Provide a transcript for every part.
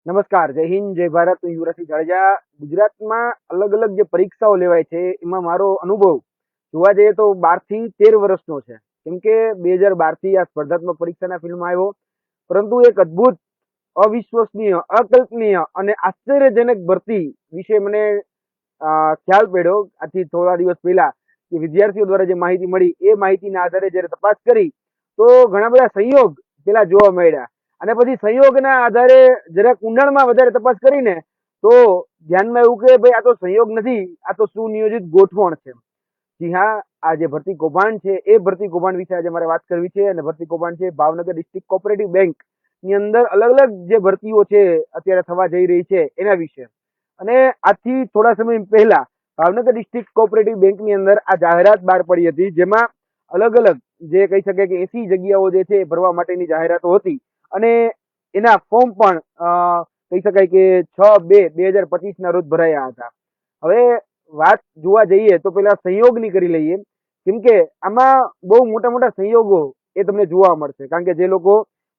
નમસ્કાર, જય હિન્દ, જય ભારત. હું યુવરાજસિંહ જાડેજા. ગુજરાતમાં અલગ અલગ જે પરીક્ષાઓ લેવાય છે એમાં મારો અનુભવ જોવા જઈએ તો 12 થી 13 વર્ષનો છે. કેમ કે 2012 થી આ સ્પર્ધાત્મક પરીક્ષાના ફિલ્ડમાં આવ્યો, પરંતુ એક અદ્ભુત, અવિશ્વસનીય, અકલ્પનીય અને આશ્ચર્યજનક ભરતી વિશે મને ખ્યાલ પડ્યો આજથી થોડા દિવસ પહેલા, કે વિદ્યાર્થીઓ દ્વારા જે માહિતી મળી એ માહિતીના આધારે જ્યારે તપાસ કરી તો ઘણા બધા સંયોગ પેલા જોવા મળ્યા. અને પછી સંયોગના આધારે જરાક ઊંડાણમાં વધારે તપાસ કરીને તો ધ્યાનમાં એવું કે ભાઈ આ તો સંયોગ નથી, આ તો સુનિયોજિત ગોઠવણ છે. જી હા, આ જે ભરતી કૌભાંડ છે એ ભરતી કૌભાંડ વિશે આજે મારે વાત કરવી છે. અને ભરતી કૌભાંડ છે ભાવનગર ડિસ્ટ્રિક્ટ કોઓપરેટિવ બેંક ની અંદર અલગ અલગ જે ભરતીઓ છે અત્યારે થવા જઈ રહી છે એના વિશે. અને આજથી થોડા સમય પહેલા ભાવનગર ડિસ્ટ્રિક્ટ કોઓપરેટિવ બેંકની અંદર આ જાહેરાત બહાર પડી હતી, જેમાં અલગ અલગ જે કહી શકાય કે 80 જગ્યાઓ જે છે એ ભરવા માટેની જાહેરાતો હતી. અને એના ફોર્મ પણ કહી શકાય કે 6/2/2025 ના રોજ ભરાયા હતા. હવે વાત જોવા જઈએ તો પેલા સંયોગની કરી લઈએ, કેમ કે આમાં બહુ મોટા મોટા સંયોગો એ તમને જોવા મળશે. કારણ કે જે લોકો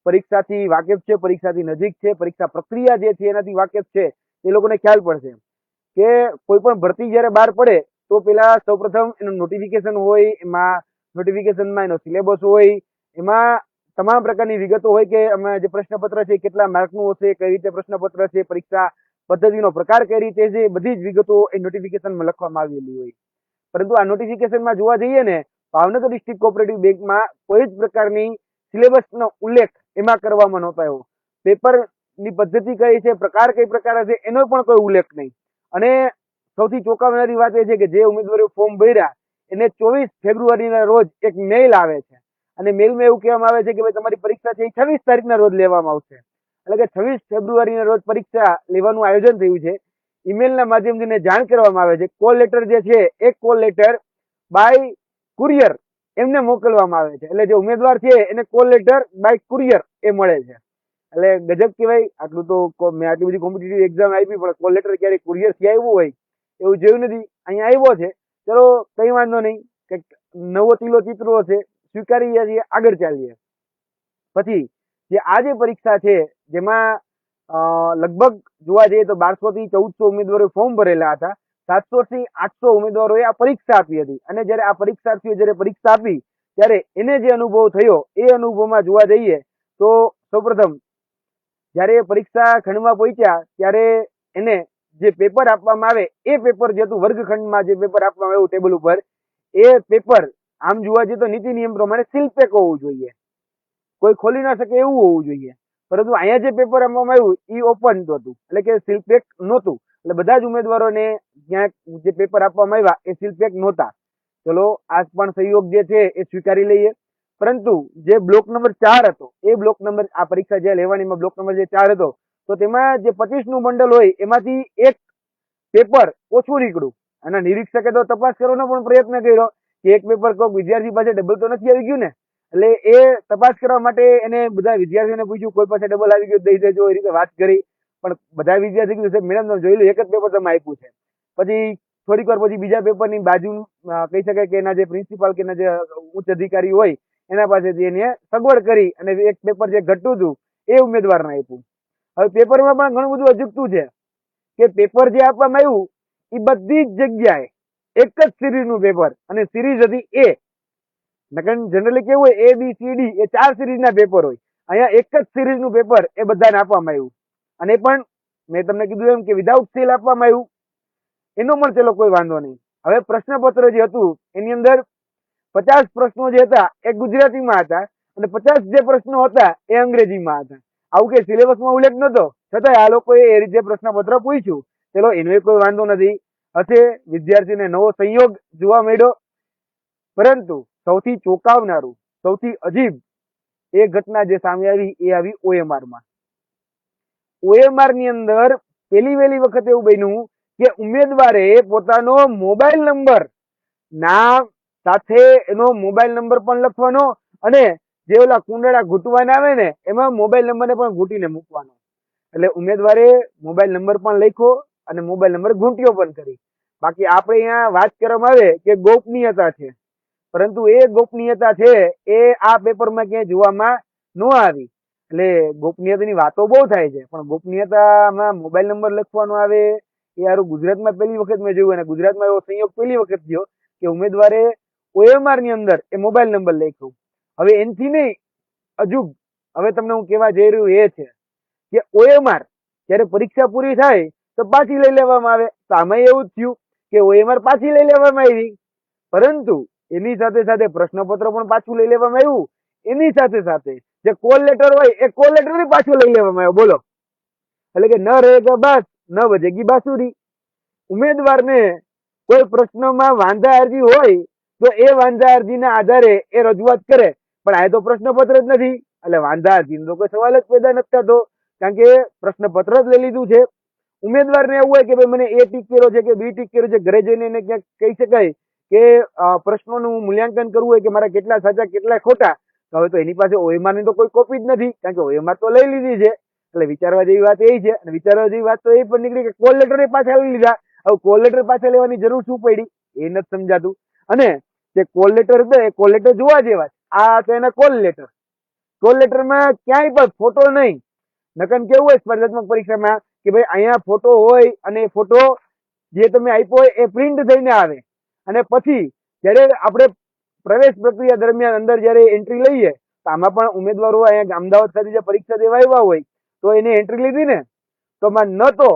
પરીક્ષાથી વાકેફ છે, પરીક્ષાથી નજીક છે, પરીક્ષા પ્રક્રિયા જે છે એનાથી વાકેફ છે, એ લોકોને ખ્યાલ પડશે કે કોઈ પણ ભરતી જ્યારે બહાર પડે તો પેલા સૌપ્રથમ એનું નોટિફિકેશન હોય, એમાં નોટિફિકેશનમાં એનો સિલેબસ હોય, એમાં તમામ પ્રકારની વિગતો હોય કે અમે જે પ્રશ્નપત્ર છે કેટલા માર્કનું હશે, કઈ રીતે પ્રશ્નપત્ર છે, પરીક્ષા પદ્ધતિનો પ્રકાર કઈ રીતે છે, બધી જ વિગતો એ નોટિફિકેશનમાં લખવામાં આવેલી હોય. પરંતુ આ નોટિફિકેશનમાં જોવા જઈએ ને, ભાવનગર ડિસ્ટ્રિક્ટ કોઓપરેટિવ બેંકમાં કોઈ જ પ્રકારની સિલેબસનો ઉલ્લેખ એમાં કરવામાં નહોતો આવ્યો. પેપરની પદ્ધતિ કઈ છે, પ્રકાર કઈ પ્રકાર હશે, એનો પણ કોઈ ઉલ્લેખ નહીં. અને સૌથી ચોંકાવનારી વાત એ છે કે જે ઉમેદવારો ફોર્મ ભર્યા એને 24 ફેબ્રુઆરીના રોજ એક મેઇલ આવે છે. અને મેલમાં એવું કહેવામાં આવે છે કે ભાઈ તમારી પરીક્ષા છે એ 26 તારીખના રોજ લેવામાં આવશે. એટલે કે 26 ફેબ્રુઆરીના રોજ પરીક્ષા લેવાનું આયોજન થયું છે. ઈમેલના માધ્યમથી એને જાણ કરવામાં આવે છે. કોલ લેટર જે છે એ કોલ લેટર બાય કુરિયર એમને મોકલવામાં આવે છે. એટલે જે ઉમેદવાર છે એને કોલ લેટર બાય કુરિયર એ મળે છે. એટલે ગજબ કહેવાય. આટલું તો મેં આટલી બધી કોમ્પિટિટિવ એક્ઝામ આપી પણ કોલ લેટર ક્યારેય કુરિયર થી આવ્યું હોય એવું જોયું નથી. અહીંયા આવ્યો છે, ચલો કઈ વાંધો નહીં, કે નવો તીલો ચિત્રો હશે, સ્વીકારીએ છીએ, આગળ ચાલીએ. પછી જે આ જે પરીક્ષા છે જેમાં લગભગ જોવા જઈએ તો 1200 થી 1400 ઉમેદવારોએ ફોર્મ ભરેલા હતા. 700 થી 800 ઉમેદવારોએ આ પરીક્ષા આપી હતી. અને જ્યારે આ પરીક્ષાર્થીઓ જ્યારે પરીક્ષા આપી ત્યારે એને જે અનુભવ થયો એ અનુભવમાં જોવા જઈએ તો સૌપ્રથમ જ્યારે પરીક્ષા ખંડમાં પહોંચ્યા ત્યારે એને જે પેપર આપવામાં આવે એ પેપર જે હતું વર્ગખંડમાં જે પેપર આપવામાં આવ્યું ટેબલ ઉપર, એ પેપર આમ જોવા જઈએ તો નીતિ નિયમ પ્રમાણે સીલ પેક હોવું જોઈએ, કોઈ ખોલી ના શકે એવું હોવું જોઈએ. પરંતુ અહીંયા જે પેપર આપવામાં આવ્યું એ ઓપન હતું, એટલે કે સીલ પેક નહોતું. એટલે બધા જ ઉમેદવારોને જ્યાં જે પેપર આપવામાં આવ્યા એ સીલ પેક નહોતા. ચલો આ પણ સહયોગ જે છે એ સ્વીકારી લઈએ. પરંતુ જે બ્લોક નંબર 4 હતો એ બ્લોક નંબર, આ પરીક્ષા જે લેવાનીમાં બ્લોક નંબર જે 4 હતો, તો તેમાં જે 25નું બંડલ હોય એમાંથી એક પેપર ઓછું નીકળ્યું. અને નિરીક્ષકે તો તપાસ કરવાનો પણ પ્રયત્ન કર્યો કે એક પેપર કોઈક વિદ્યાર્થી પાસે ડબલ તો નથી આવી ગયું ને. એટલે એ તપાસ કરવા માટે એને બધા વિદ્યાર્થીઓને પૂછ્યું કોઈ પાસે ડબલ આવી ગયું દઈ દેજો, એ રીતે વાત કરી. પણ બધા વિદ્યાર્થી કીધું મેડમ તમે જોઈ લો એક જ પેપર તમે આપ્યું છે. પછી થોડીક વાર પછી બીજા પેપરની બાજુ કહી શકાય કે એના જે પ્રિન્સિપાલ કે એના જે ઉચ્ચ અધિકારી હોય એના પાસેથી એને સગવડ કરી અને એક પેપર જે ઘટતું હતું એ ઉમેદવારને આપ્યું. હવે પેપરમાં પણ ઘણું બધું અજુગતું છે કે પેપર જે આપવામાં આવ્યું એ બધી જ જગ્યાએ એક જ સિરીઝનું પેપર, અને સિરીઝ હતી એ. જનરલી કેવું હોય ABCD એ 4 સિરીઝના પેપર હોય. અહીંયા એક જ સિરીઝનું પેપર એ બધાને આપવામાં આવ્યું. અને એ પણ મેં તમને કીધું એમ કે વિધાઉટ સીલ આપવામાં આવ્યું. એનો પણ ચલો કોઈ વાંધો નહીં. હવે પ્રશ્નપત્ર જે હતું એની અંદર 50 પ્રશ્નો જે હતા એ ગુજરાતીમાં હતા અને 50 જે પ્રશ્નો હતા એ અંગ્રેજીમાં હતા. આવું કે સિલેબસમાં ઉલ્લેખ નતો, છતાંય આ લોકોએ એ રીતે પ્રશ્નપત્ર પૂછ્યું. ચલો એનો કોઈ વાંધો નથી, હશે વિદ્યાર્થીને નવો સંયોગ જોવા મળ્યો. પરંતુ સૌથી ચોંકાવનારું, સૌથી અજીબ એ ઘટના જે સામે આવી એ આવી OMR. ની અંદર પહેલી વહેલી વખત એવું બન્યું કે ઉમેદવારે પોતાનો મોબાઈલ નંબર, નામ સાથે એનો મોબાઈલ નંબર પણ લખવાનો અને જે ઓલા કુંડળા ઘૂંટવાના આવે ને એમાં મોબાઈલ નંબરને પણ ઘૂંટીને મૂકવાનો. એટલે ઉમેદવારે મોબાઈલ નંબર પણ લખ્યો અને મોબાઈલ નંબર ઘૂંટ્યો પણ કરી. બાકી આપણે અહીંયા વાત કરવામાં આવે કે ગોપનીયતા છે, પરંતુ એ ગોપનીયતા છે એ આ પેપરમાં ક્યાંય જોવામાં ન આવી. એટલે ગોપનીયતાની વાતો બહુ થાય છે, પણ ગોપનીયતામાં મોબાઈલ નંબર લખવાનો આવે એ હારું ગુજરાતમાં પહેલી વખત મેં જોયું, અને ગુજરાતમાં એવો સંયોગ પહેલી વખત થયો કે ઉમેદવારે OMR ની અંદર એ મોબાઈલ નંબર લખ્યો. હવે એનથી નહીં અજુગ, હવે તમને હું કહેવા જઈ રહ્યું એ છે કે OMR જ્યારે પરીક્ષા પૂરી થાય તો પાછી લઈ લેવામાં આવે. તો આમાં એવું જ થયું કે OMR પાછી લઈ લેવામાં આવી, પરંતુ એની સાથે સાથે પ્રશ્નપત્ર પણ પાછું લઈ લેવામાં આવ્યું. એની સાથે સાથે જે કોલ લેટર હોય એ કોલ લેટર પાછું લઈ લેવામાં આવ્યો. બોલો, એટલે કે ન રહેગા બાસ ન બજેગી બાંસુરી. ઉમેદવારને કોઈ પ્રશ્નમાં વાંધા અરજી હોય તો એ વાંધા અરજીના આધારે એ રજૂઆત કરે, પણ આ તો પ્રશ્નપત્ર જ નથી, એટલે વાંધા અરજીનો તો કોઈ સવાલ જ પેદા નથી થતો, કારણ કે પ્રશ્નપત્ર જ લઈ લીધું છે. ઉમેદવારને એવું હોય કે ભાઈ મને એ ટીક કર્યો છે કે બી ટીક કર્યો છે, ઘરે જઈને એને ક્યાંક કહી શકાય કે પ્રશ્નોનું મૂલ્યાંકન કરવું હોય કે મારા કેટલા સાચા કેટલા ખોટા, તો હવે તો એની પાસે OMR ની તો કોઈ કોપી જ નથી, કારણ કે OMR તો લઈ લીધી છે. એટલે વિચારવા જેવી વાત એ છે, અને વિચારવા જેવી વાત તો એ પણ નીકળી કે કોલ લેટર પાછા લઈ લીધા. હવે કોલ લેટર પાછા લેવાની જરૂર શું પડી એ નથી સમજાતું. અને જે કોલ લેટર હતો એ કોલ લેટર જોવા જેવા, આ તો એના કોલ લેટર. કોલ લેટરમાં ક્યાંય પણ ફોટો નહીં. નકન કેવું હોય સ્પર્ધાત્મક પરીક્ષામાં કે ભાઈ અહીંયા ફોટો હોય, અને ફોટો જે તમે આપ્યો હોય એ પ્રિન્ટ થઈને આવે, અને પછી જ્યારે આપણે પ્રવેશ પ્રક્રિયા દરમિયાન અંદર જ્યારે એન્ટ્રી લઈએ તો આમાં પણ ઉમેદવારો અહીંયા અમદાવાદ ખાતે જે પરીક્ષા દેવા આવ્યા હોય તો એને એન્ટ્રી લીધી ને, તો ન તો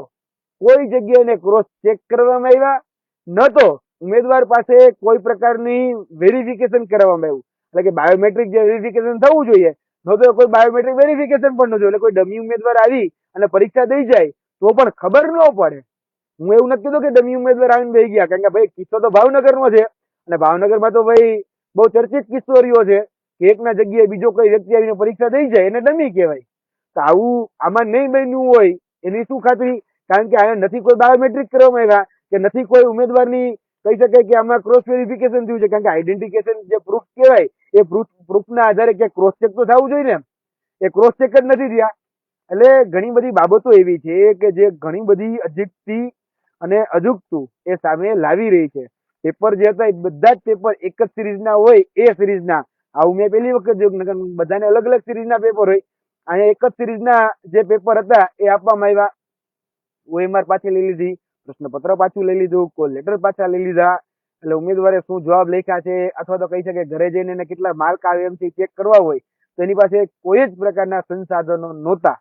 કોઈ જગ્યાએ એને ક્રોસ ચેક કરવામાં આવ્યા, ન તો ઉમેદવાર પાસે કોઈ પ્રકારની વેરિફિકેશન કરવામાં આવ્યું, એટલે કે બાયોમેટ્રિક જે વેરિફિકેશન થવું જોઈએ ન તો કોઈ બાયોમેટ્રિક વેરિફિકેશન પણ ન થયું. એટલે કોઈ ડમી ઉમેદવાર આવી અને પરીક્ષા દઈ જાય તો પણ ખબર ન પડે. હું એવું નથી કીધું કે ડમી ઉમેદવાર આવીને બેસી ગયા, કારણ કે ભાઈ કિસ્સો તો ભાવનગરનો છે, અને ભાવનગરમાં તો ભાઈ બહુ ચર્ચિત કિસ્સો રહ્યો છે કે એકના જગ્યાએ બીજો કોઈ વ્યક્તિ આવીને પરીક્ષા દઈ જાય એને ડમી કહેવાય. તો આવું આમાં નહીં બન્યું હોય એની શું ખાતરી, કારણ કે અહીંયા નથી કોઈ બાયોમેટ્રિક કરવામાં આવ્યા કે નથી કોઈ ઉમેદવારની કહી શકાય કે આમાં ક્રોસ વેરિફિકેશન થયું છે, કારણ કે આઈડેન્ટિફિકેશન જે પ્રૂફ કહેવાય એ પ્રૂફના આધારે ક્યાંક ક્રોસ ચેક તો થવું જોઈએ ને, એ ક્રોસ ચેક જ નથી થયા. એટલે ઘણી બધી બાબતો એવી છે કે જે ઘણી બધી અજુગતી અને અજુગતું એ સામે લાવી રહી છે. પેપર જે હતા એ બધા જ પેપર એક જ સિરીઝના હોય, એ સિરીઝના આવું મેં પહેલી વખત જોયું, બધાને અલગ અલગ સિરીઝના પેપર હોય. અહીંયા એક જ સિરીઝના જે પેપર હતા એ આપવામાં આવ્યા. OMR પાછી લઈ લીધી, પ્રશ્નપત્ર પાછું લઈ લીધું, કોલ લેટર પાછા લઈ લીધા. એટલે ઉમેદવારે શું જવાબ લખ્યા છે અથવા તો કહી શકે ઘરે જઈને એને કેટલા માર્ક આવે એમ ચેક કરવા હોય તો એની પાસે કોઈ જ પ્રકારના સંસાધનો નહોતા.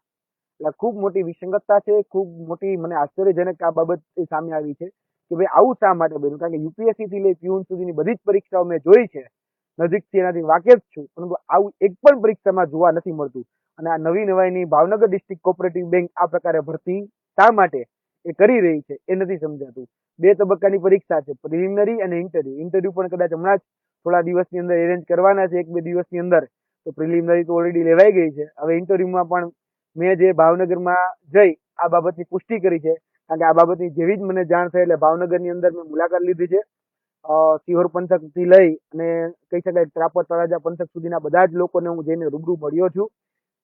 એટલે ખૂબ મોટી વિસંગતતા છે, ખૂબ મોટી મને આશ્ચર્યજનક આ બાબત સામે આવી છે કે ભાઈ આવું શા માટે બન્યું. કારણ કે UPSC થી લઈ પ્યુન સુધીની બધી જ પરીક્ષાઓ મેં જોઈ છે, નજીકથી એનાથી વાકેફ છું, પરંતુ આવું એક પણ પરીક્ષામાં જોવા નથી મળતું. અને આ નવી નવાઈની ભાવનગર ડિસ્ટ્રિક્ટ કોઓપરેટિવ બેંક આ પ્રકારે ભરતી શા માટે એ કરી રહી છે એ નથી સમજાતું. 2 તબક્કાની પરીક્ષા છે, પ્રિલિમિનરી અને ઇન્ટરવ્યુ. ઇન્ટરવ્યુ પણ કદાચ હમણાં જ થોડા દિવસની અંદર એરેન્જ કરવાના છે, 1-2 દિવસની અંદર. તો પ્રિલિમિનરી તો ઓલરેડી લેવાઈ ગઈ છે. હવે ઇન્ટરવ્યુમાં પણ મેં જે ભાવનગરમાં જઈ આ બાબતની પુષ્ટિ કરી છે, કારણ કે આ બાબતની જેવી જ મને જાણ થઈ એટલે ભાવનગરની અંદર મેં મુલાકાત લીધી છે. સિહોર પંથકથી લઈ અને કહી શકાય ત્રાપર તળાજા પંથક સુધીના બધા જ લોકોને હું જઈને રૂબરૂ મળ્યો છું.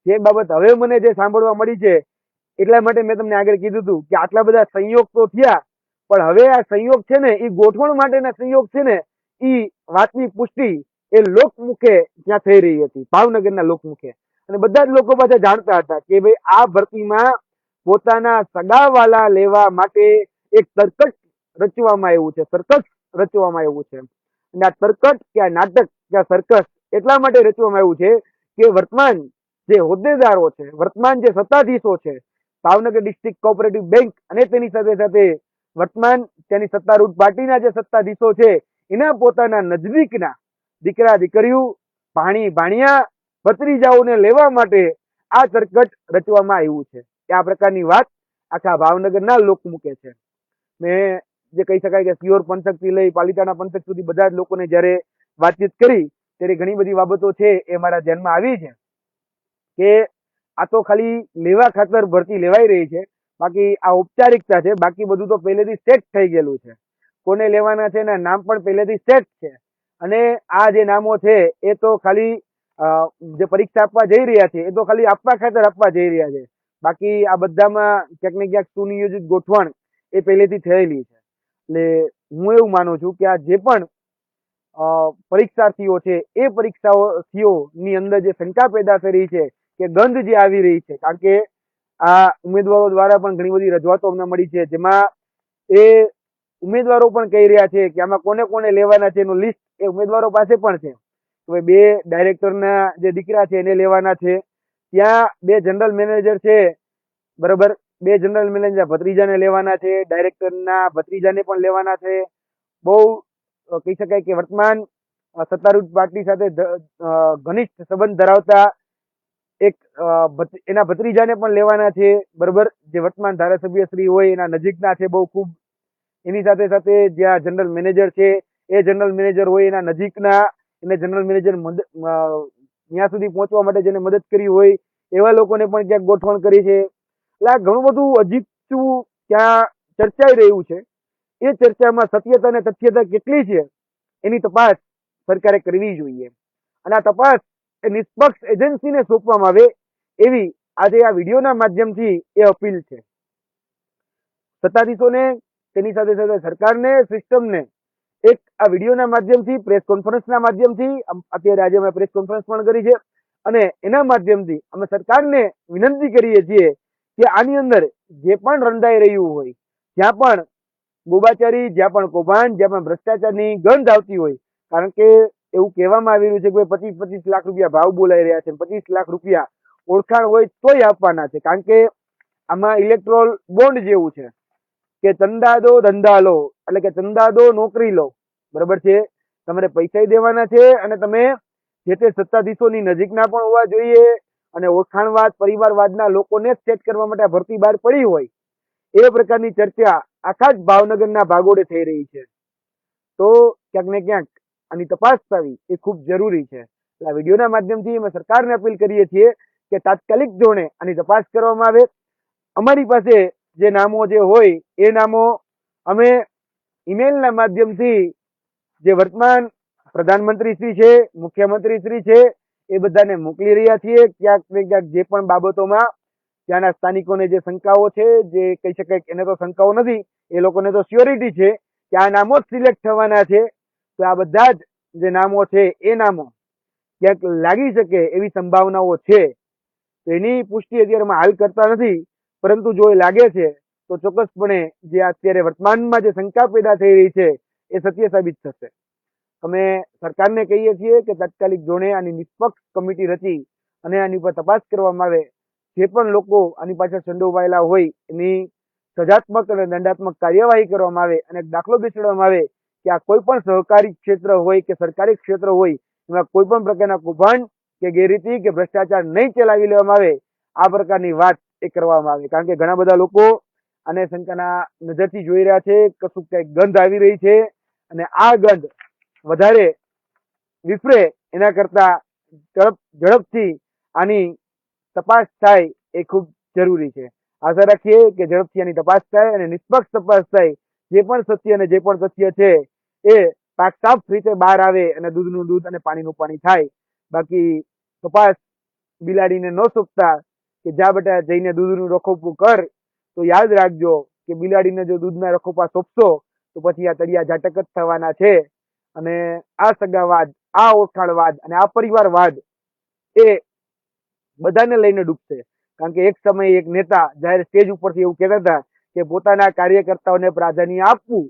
જે બાબત હવે મને જે સાંભળવા મળી છે એટલા માટે મેં તમને આગળ કીધું હતું કે આટલા બધા સંયોગ તો થયા, પણ હવે આ સંયોગ છે ને એ ગોઠવણ માટેના સંયોગ છે ને એ વાતની પુષ્ટિ એ લોકમુખે ત્યાં થઈ રહી હતી, ભાવનગરના લોકમુખે. અને બધા જ લોકો પાછા જાણતા હતા કે ભાઈ આ ભરતીમાં પોતાના સગાવાલા લેવા માટે એક તરકટ રચવામાં આવ્યું છે, સર્કસ રચવામાં આવ્યું છે. અને આ તરકટ કે આ નાટક કે આ સર્કસ એટલા માટે રચવામાં આવ્યું છે કે વર્તમાન જે હોદ્દેદારો છે, વર્તમાન જે સત્તાધીશો છે, ભાવનગર ડિસ્ટ્રિક્ટ કોઓપરેટિવ બેંક અને તેની સાથે સાથે વર્તમાન તેની સત્તારૂઢ પાર્ટીના જે સત્તાધીશો છે એના પોતાના નજદીકના દીકરા દીકરીઓ, ભાણી ભાણિયા, ભત્રીજાઓને લેવા માટે આ તરકટ રચવામાં આવ્યું છે. આ પ્રકારની વાત આખા ભાવનગરના લોકમુખે છે. મેં જે કહી શકાય કે સિયોર પંથકથી લઈ પાલિતાણા પંથક સુધી બધા જ લોકોને જ્યારે વાતચીત કરી ત્યારે ઘણી બધી બાબતો છે એ મારા ધ્યાનમાં આવી છે કે આ તો ખાલી લેવા ખાતર ભરતી લેવાઈ રહી છે, બાકી આ ઔપચારિકતા છે, બાકી બધું તો પહેલેથી સેટ થઈ ગયેલું છે. કોને લેવાના છે એના નામ પણ પહેલેથી સેટ છે, અને આ જે નામો છે એ તો ખાલી જે પરીક્ષા આપવા જઈ રહ્યા છે એ તો ખાલી આપવા ખાતર આપવા જઈ રહ્યા છે. બાકી આ બધામાં ક્યાંક ને ક્યાંક સુનિયોજિત ગોઠવણ એ પહેલેથી થયેલી છે. એટલે હું એવું માનું છું કે આ જે પણ પરીક્ષાર્થીઓ છે એ પરીક્ષાર્થીઓની અંદર જે શંકા પેદા થઈ રહી છે કે ગંધ જે આવી રહી છે, કારણ કે આ ઉમેદવારો દ્વારા પણ ઘણી બધી રજૂઆતો અમને મળી છે, જેમાં એ ઉમેદવારો પણ કહી રહ્યા છે કે આમાં કોને કોને લેવાના છે એનું લિસ્ટ એ ઉમેદવારો પાસે પણ છે. હવે બે ડાયરેક્ટરના જે દીકરા છે એને લેવાના છે, ત્યાં બે જનરલ મેનેજર છે, બરાબર, બે જનરલ મેનેજર ભત્રીજાને લેવાના છે, ડાયરેક્ટરના ભત્રીજાને પણ લેવાના છે. બહુ કહી શકાય કે વર્તમાન સત્તારૂઢ પાર્ટી સાથે ઘનિષ્ઠ સંબંધ ધરાવતા એક એના ભત્રીજાને પણ લેવાના છે, બરોબર, જે વર્તમાન ધારાસભ્ય શ્રી હોય એના નજીકના છે બહુ ખૂબ. એની સાથે સાથે જ્યાં જનરલ મેનેજર છે એ જનરલ મેનેજર હોય એના નજીકના, એને જનરલ મેનેજર ત્યાં સુધી પહોંચવા માટે જેને મદદ કરી હોય એવા લોકોને પણ ક્યાંક ગોઠવણ કરી છે. એટલે આ ઘણું બધું અજીબતું ત્યાં ચર્ચાઈ રહ્યું છે. એ ચર્ચામાં સત્યતા અને તથ્યતા કેટલી છે એની તપાસ સરકારે કરવી જોઈએ, અને આ તપાસ એ નિષ્પક્ષ એજન્સીને સોંપવામાં આવે એવી આજે આ વિડીયોના માધ્યમથી એ અપીલ છે. સત્તાધીશોને, તેની સાથે સાથે સરકારને, સિસ્ટમને એક આ વિડીયોના માધ્યમથી, પ્રેસ કોન્ફરન્સના માધ્યમથી, અત્યારે આજે અમે પ્રેસ કોન્ફરન્સ પણ કરી છે, અને એના માધ્યમથી અમે સરકારને વિનંતી કરીએ છીએ કે આની અંદર જે પણ રંધાઈ રહ્યું હોય, જ્યાં પણ ગોબાચારી, જ્યાં પણ કૌભાંડ, જ્યાં પણ ભ્રષ્ટાચારની ગંધ આવતી હોય, કારણ કે એવું કહેવામાં આવી રહ્યું છે કે 25-25 લાખ રૂપિયા ભાવ બોલાઈ રહ્યા છે, 25 લાખ રૂપિયા ઓળખાણ હોય તોય આપવાના છે, કારણ કે આમાં ઇલેક્ટ્રોલ બોન્ડ જેવું છે કે ચંદા દો ધંધા લો, એટલે કે ચંદા દો નોકરી લો, બરાબર છે. તમારે પૈસા દેવાના છે, અને તમે જે તે સત્તાધીશોની નજીકના પણ હોવા જોઈએ, અને ઓળખાણવાદ, પરિવારવાદના લોકોને જ સેટ કરવા માટે ભરતી બહાર પડી હોય એ પ્રકારની ચર્ચા આખા જ ભાવનગરના ભાગોળે થઈ રહી છે. તો ક્યાંક ને ક્યાંક આની તપાસ થવી એ ખૂબ જરૂરી છે. એટલે આ વિડીયોના માધ્યમથી અમે સરકારને અપીલ કરીએ છીએ કે તાત્કાલિક ધોરણે આની તપાસ કરવામાં આવે. અમારી પાસે જે નામો જે હોય એ નામો અમે ઈમેલના માધ્યમથી જે વર્તમાન પ્રધાનમંત્રી શ્રી છે, મુખ્યમંત્રી શ્રી છે, એ બધાને મોકલી રહ્યા છીએ. ક્યાંક ને ક્યાંક જે પણ બાબતોમાં ત્યાંના સ્થાનિકોને જે શંકાઓ છે, જે કહી શકાય કે એને તો શંકાઓ નથી, એ લોકોને તો સ્યોરિટી છે કે આ નામો જ સિલેક્ટ થવાના છે. તો આ બધા જ જે નામો છે એ નામો ક્યાંક લાગી શકે એવી સંભાવનાઓ છે. તો એની પુષ્ટિ અત્યારે હાલ કરતા નથી, પરંતુ જો એ લાગે છે તો ચોક્કસપણે જે અત્યારે વર્તમાનમાં જે શંકા પેદા થઈ રહી છે એ સત્ય સાબિત થશે. અમે સરકારને કહીએ છીએ કે તાત્કાલિક ધોરણે આની નિષ્પક્ષ કમિટી રચી અને આની પર તપાસ કરવામાં આવે. જે પણ લોકો આની પાછળ સંડોવાયેલા હોય એની સજાત્મક અને દંડાત્મક કાર્યવાહી કરવામાં આવે, અને દાખલો બેસાડવામાં આવે કે આ કોઈ પણ સહકારી ક્ષેત્ર હોય કે સરકારી ક્ષેત્ર હોય એમાં કોઈ પણ પ્રકારના કૌભાંડ કે ગેરરીતિ કે ભ્રષ્ટાચાર નહીં ચલાવી લેવામાં આવે, આ પ્રકારની વાત એ કરવામાં આવે. કારણ કે ઘણા બધા લોકો આને શંકાના નજરથી જોઈ રહ્યા છે, કશું કઈક ગંધ આવી રહી છે, અને આ ગંધ વધારે વિફરે એના કરતા ઝડપથી આની તપાસ થાય એ ખૂબ જરૂરી છે. આશા રાખીએ કે ઝડપથી આની તપાસ થાય અને નિષ્પક્ષ તપાસ થાય. જે પણ સત્ય અને જે પણ તથ્ય છે એ પાક સાફ રીતે બહાર આવે અને દૂધનું દૂધ અને પાણીનું પાણી થાય. બાકી તપાસ બિલાડીને ન સોંપતા કે જા બેટા જઈને દૂધનું રખોપું કર, તો યાદ રાખજો કે બિલાડીને જો દૂધના રખોપા સોંપશો તો પછી આ તળિયા ઝાટક જ થવાના છે. અને આ સગાવાદ, આ ઓળખાણવાદ અને આ પરિવારવાદ એ બધાને લઈને ડૂબશે. કારણ કે એક સમયે એક નેતા જાહેર સ્ટેજ ઉપરથી એવું કહેતા હતા કે પોતાના કાર્યકર્તાઓને પ્રાધાન્ય આપવું,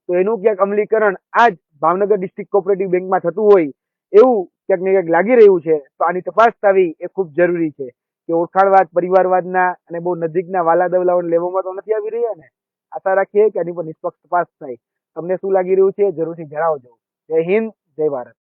તો એનું ક્યાંક અમલીકરણ આજ ભાવનગર ડિસ્ટ્રિક્ટ કોઓપરેટિવ બેંકમાં થતું હોય એવું ક્યાંક ને ક્યાંક લાગી રહ્યું છે. તો આની તપાસ થવી એ ખૂબ જરૂરી છે કે ઓળખાણવાદ, પરિવારવાદના અને બહુ નજીકના વાલા દવલાઓને લેવામાં તો નથી આવી રહ્યા ને. આશા રાખીએ કે આની પર નિષ્પક્ષ તપાસ થાય. તમને શું લાગી રહ્યું છે જરૂરથી જણાવજો. જય હિન્દ, જય ભારત.